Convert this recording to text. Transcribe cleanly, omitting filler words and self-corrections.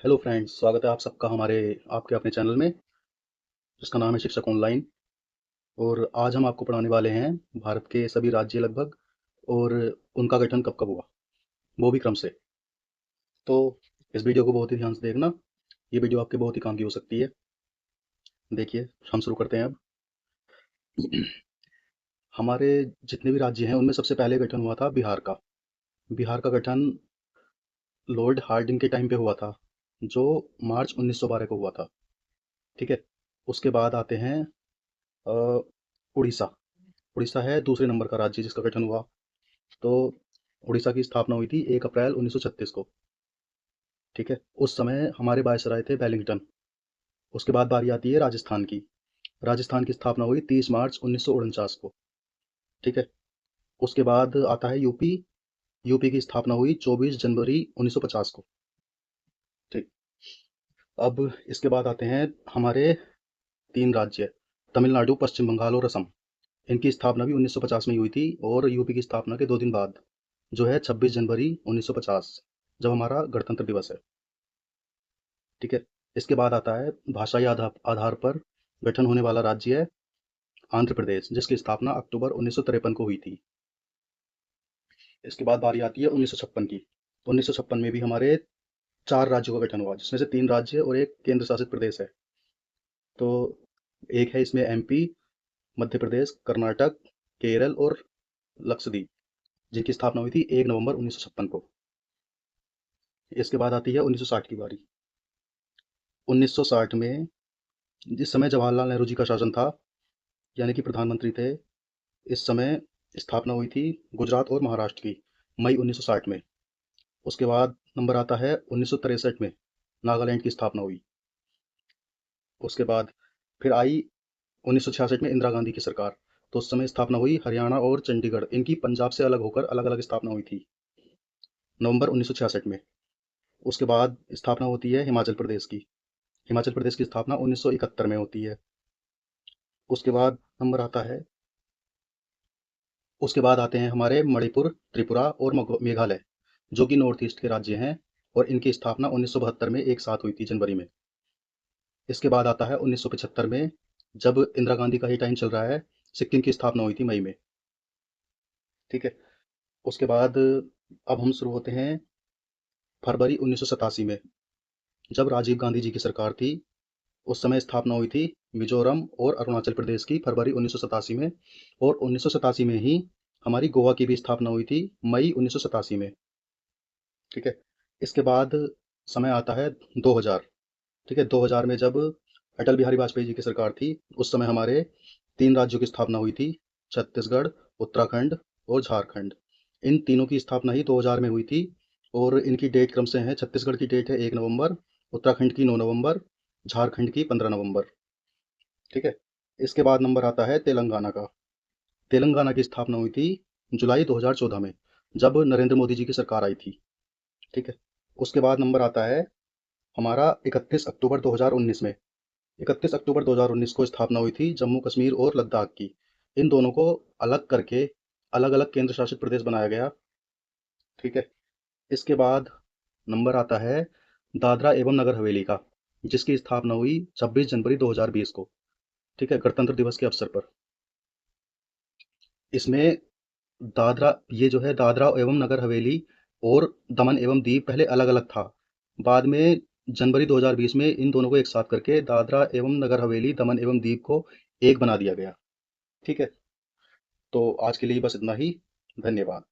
Hello friends, स्वागत है आप सबका हमारे आपके अपने चैनल में जिसका नाम है शिक्षक ऑनलाइन। और आज हम आपको पढ़ाने वाले हैं भारत के सभी राज्य लगभग और उनका गठन कब कब हुआ, वो भी क्रम से। तो इस वीडियो को बहुत ही ध्यान से देखना, ये वीडियो आपके बहुत ही काम की हो सकती है। देखिए, हम शुरू करते हैं अब। हमारे जितने भी राज्य हैं उनमें सबसे पहले गठन हुआ था बिहार का। बिहार का गठन लॉर्ड हार्डिंग के टाइम पे हुआ था, जो मार्च 1912 को हुआ था। ठीक है। उसके बाद आते हैं अ, उड़ीसा। उड़ीसा है दूसरे नंबर का राज्य जिसका गठन हुआ। तो उड़ीसा की स्थापना हुई थी 1 अप्रैल 1936 को। ठीक है। उस समय हमारे वायसराय थे वेलिंगटन। उसके बाद बारी आती है राजस्थान की। राजस्थान की स्थापना हुई 30 मार्च 1949 को। ठीक है। उसके बाद आता है यूपी। यूपी की स्थापना हुई 24 जनवरी 1950 को। ठीक। अब इसके बाद आते हैं हमारे तीन राज्य, तमिलनाडु, पश्चिम बंगाल और असम। इनकी स्थापना भी 1950 में ही हुई थी और यूपी की स्थापना के 2 दिन बाद, जो है 26 जनवरी 1950, जब हमारा गणतंत्र दिवस है। ठीक है। इसके बाद आता है भाषाई आधार आधार पर गठन होने वाला राज्य है आंध्र प्रदेश, जिसकी स्थापना अक्टूबर 1953 को हुई थी। इसके बाद बारी आती है 1956 की। 1956 में भी हमारे 4 राज्यों का गठन हुआ, जिसमें से 3 राज्य और एक केंद्र शासित प्रदेश है। तो एक है इसमें एमपी, मध्य प्रदेश, कर्नाटक, केरल और लक्षद्वीप, जिनकी स्थापना हुई थी 1 नवंबर 1956 को। इसके बाद आती है 1960 की बारी। 1960 में जिस समय जवाहरलाल नेहरू जी का शासन था, यानी कि प्रधानमंत्री थे, इस समय स्थापना हुई थी गुजरात और महाराष्ट्र की, मई 1960 में। उसके बाद नंबर आता है 1963 में, नागालैंड की स्थापना हुई। उसके बाद फिर आई 1966 में इंदिरा गांधी की सरकार। तो उस समय स्थापना हुई हरियाणा और चंडीगढ़, इनकी पंजाब से अलग होकर अलग अलग स्थापना हुई थी नवंबर 1966 में। उसके बाद स्थापना होती है हिमाचल प्रदेश की। हिमाचल प्रदेश की स्थापना 1971 में होती है। उसके बाद नंबर आता है उसके बाद आते हैं हमारे मणिपुर, त्रिपुरा और मेघालय, जो कि नॉर्थ ईस्ट के राज्य हैं, और इनकी स्थापना 1972 में एक साथ हुई थी जनवरी में। इसके बाद आता है 1975 में, जब इंदिरा गांधी का ही टाइम चल रहा है, सिक्किम की स्थापना हुई थी मई में। ठीक है। उसके बाद अब हम शुरू होते हैं फरवरी 1987 में, जब राजीव गांधी जी की सरकार थी। उस समय स्थापना हुई थी मिजोरम और अरुणाचल प्रदेश की फरवरी 1987 में, और 1987 में ही हमारी गोवा की भी स्थापना हुई थी मई 1987 में। ठीक है। इसके बाद समय आता है 2000। ठीक है। 2000 में जब अटल बिहारी वाजपेयी जी की सरकार थी, उस समय हमारे 3 राज्यों की स्थापना हुई थी, छत्तीसगढ़, उत्तराखंड और झारखंड। इन तीनों की स्थापना ही 2000 में हुई थी, और इनकी डेट क्रम से है। छत्तीसगढ़ की डेट है 1 नवंबर, उत्तराखंड की 9 नवंबर, झारखंड की 15 नवंबर। ठीक है। इसके बाद नंबर आता है तेलंगाना का। तेलंगाना की स्थापना हुई थी जुलाई 2014 में, जब नरेंद्र मोदी जी की सरकार आई थी। ठीक है। उसके बाद नंबर आता है हमारा 31 अक्टूबर 2019 में। 31 अक्टूबर 2019 को स्थापना हुई थी जम्मू कश्मीर और लद्दाख की। इन दोनों को अलग करके अलग अलग केंद्र शासित प्रदेश बनाया गया। ठीक है। इसके बाद नंबर आता है दादरा एवं नगर हवेली का, जिसकी स्थापना हुई 26 जनवरी 2020 को। ठीक है, गणतंत्र दिवस के अवसर पर। इसमें दादरा ये जो है दादरा एवं नगर हवेली और दमन एवं दीव पहले अलग अलग था। बाद में जनवरी 2020 में इन दोनों को एक साथ करके दादरा एवं नगर हवेली, दमन एवं दीव को एक बना दिया गया। ठीक है। तो आज के लिए बस इतना ही। धन्यवाद।